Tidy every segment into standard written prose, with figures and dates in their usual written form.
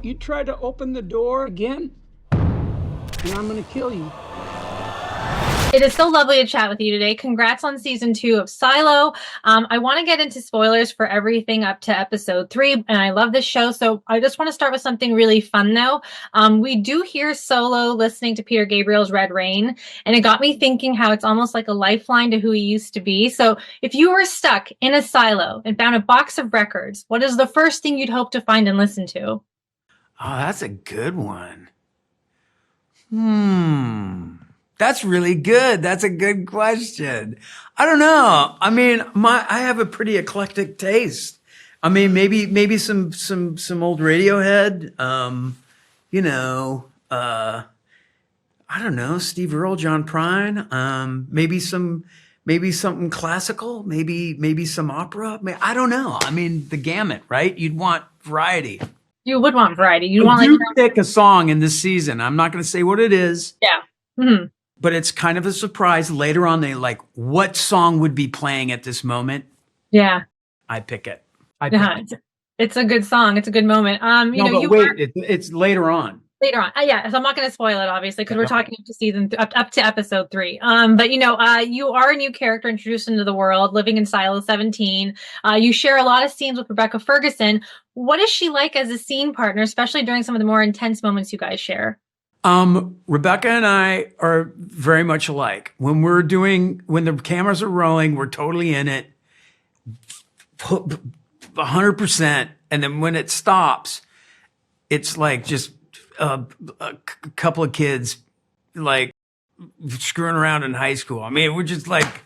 You try to open the door again, and I'm gonna kill you. It is so lovely to chat with you today. Congrats on season 2 of Silo. I want to get into spoilers for everything up to episode 3, and I love this show. So I just want to start with something really fun, though. We do hear Solo listening to Peter Gabriel's Red Rain, and it got me thinking how it's almost like a lifeline to who he used to be. So if you were stuck in a silo and found a box of records, what is the first thing you'd hope to find and listen to? Oh, that's a good one. That's really good. That's a good question. I don't know. I mean, I have a pretty eclectic taste. I mean, maybe some old Radiohead. I don't know, Steve Earle, John Prine. Maybe something classical. Maybe some opera. I don't know. I mean, the gamut, right? You'd want variety. You would want variety. You But want you pick a song in this season. I'm not going to say what it is. Yeah. Mm-hmm. But it's kind of a surprise. Later on, they like, what song would be playing at this moment? Yeah. I pick it. It's a good song. It's a good moment. It's later on. Later on. Yeah. So I'm not going to spoil it, obviously, because we're talking up to episode 3. But you are a new character introduced into the world, living in Silo 17. You share a lot of scenes with Rebecca Ferguson. What is she like as a scene partner, especially during some of the more intense moments you guys share? Rebecca and I are very much alike. When the cameras are rolling, we're totally in it, 100%. And then when it stops, it's like just a couple of kids like screwing around in high school. I mean, we're just like,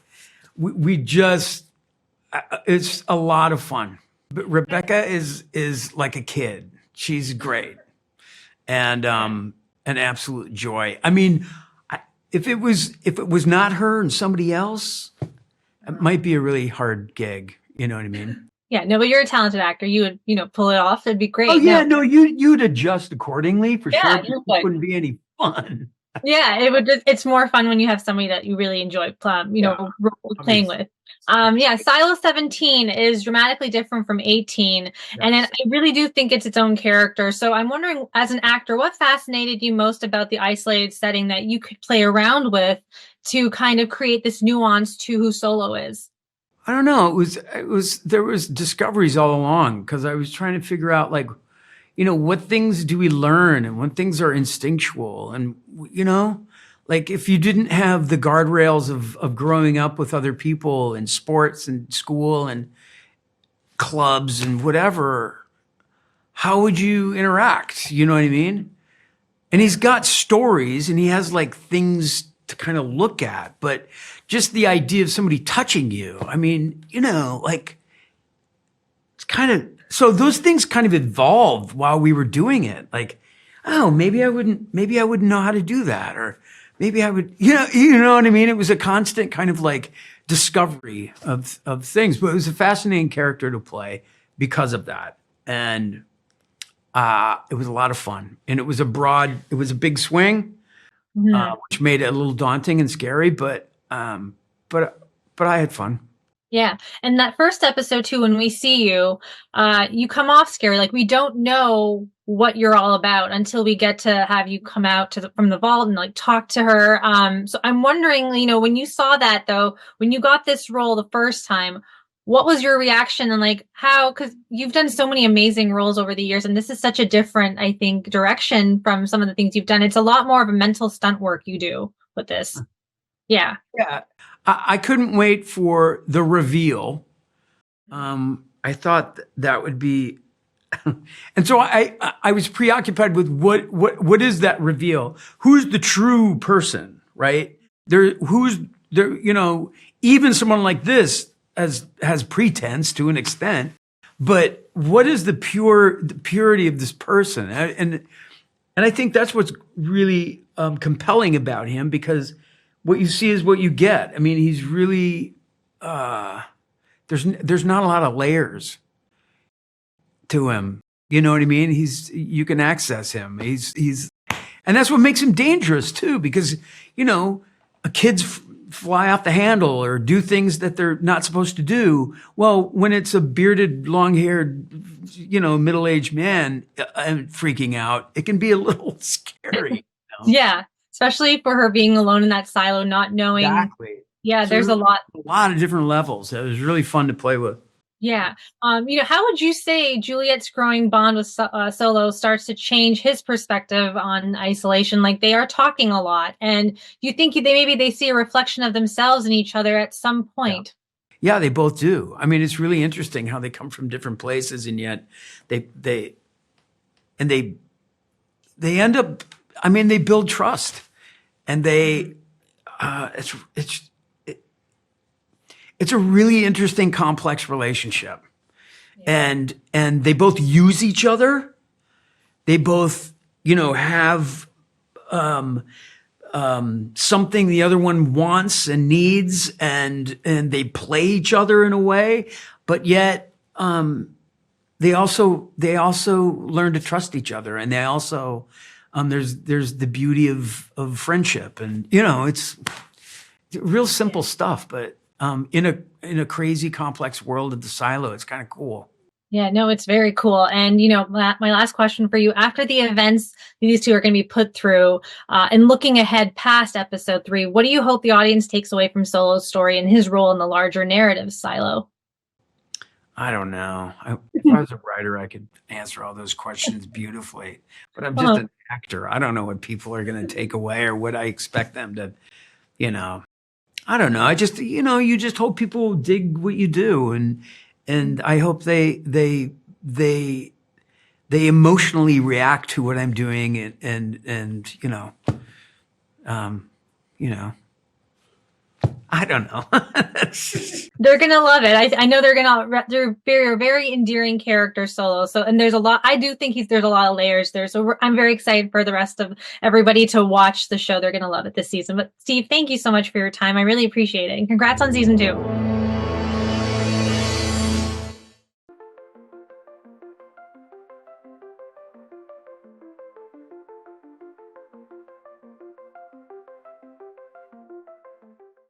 it's a lot of fun. But Rebecca is like a kid. She's great. And, an absolute joy. I mean, if it was not her and somebody else, it might be a really hard gig. You know what I mean? Yeah, no, but you're a talented actor. You would, pull it off. It'd be great. Oh yeah, no, you'd adjust accordingly for sure. It wouldn't be any fun. Yeah, it's more fun when you have somebody that you really enjoy, playing with. Silo 17 is dramatically different from 18, yes. And I really do think it's its own character. So I'm wondering, as an actor, what fascinated you most about the isolated setting that you could play around with to kind of create this nuance to who Solo is? I don't know. There was discoveries all along, because I was trying to figure out, like, what things do we learn and what things are instinctual, and like if you didn't have the guardrails of growing up with other people in sports and school and clubs and whatever, how would you interact? You know what I mean? And he's got stories and he has like things to kind of look at, but just the idea of somebody touching you, I mean, like it's kind of, so those things kind of evolved while we were doing it. Like, oh, maybe I wouldn't know how to do that. Or maybe I would, you know what I mean? It was a constant kind of like discovery of things, but it was a fascinating character to play because of that. And it was a lot of fun. And it was a big swing, which made it a little daunting and scary, but I had fun. Yeah. And that first episode too, when we see you, you come off scary. Like, we don't know what you're all about until we get to have you come out from the vault and like talk to her. So I'm wondering, when you saw that though, when you got this role the first time, what was your reaction, and like how, because you've done so many amazing roles over the years, and this is such a different, I think, direction from some of the things you've done. It's a lot more of a mental stunt work you do with this. Yeah. Yeah. I couldn't wait for the reveal. I thought that would be, and so I was preoccupied with what is that reveal? Who's the true person, right? Even someone like this has pretense to an extent, but what is the purity of this person? And I think that's what's really compelling about him, because what you see is what you get. I mean, he's really, there's not a lot of layers to him. You know what I mean? You can access him. And that's what makes him dangerous too, because, a kid's fly off the handle or do things that they're not supposed to do. Well, when it's a bearded, long-haired, middle-aged man freaking out, it can be a little scary. Yeah, especially for her being alone in that silo, not knowing. Exactly. Yeah, So there's a lot of different levels. It was really fun to play with. Yeah. How would you say Juliette's growing bond with Solo starts to change his perspective on isolation? Like, they are talking a lot, and you think they see a reflection of themselves in each other at some point. Yeah, they both do. I mean, it's really interesting how they come from different places, and yet they end up. I mean, they build trust, and it's a really interesting, complex relationship. Yeah. And they both use each other. They both, have something the other one wants and needs, and they play each other in a way, but yet they also learn to trust each other, and they also there's the beauty of friendship, and it's real simple stuff, but in a crazy complex world of the silo, it's kind of cool. Yeah, no, it's very cool. And, my last question for you, after the events these two are going to be put through, and looking ahead past episode 3, what do you hope the audience takes away from Solo's story and his role in the larger narrative, Silo? I don't know. If I was a writer, I could answer all those questions beautifully, but I'm just an actor. I don't know what people are going to take away or what I expect them to, I don't know. I just, you just hope people dig what you do, and I hope they emotionally react to what I'm doing, and I don't know. They're gonna love it. I know they're very, very endearing characters, Solo. So, and there's a lot. I do think there's a lot of layers there. So I'm very excited for the rest of everybody to watch the show. They're gonna love it this season. But Steve, thank you so much for your time. I really appreciate it, and congrats on season 2.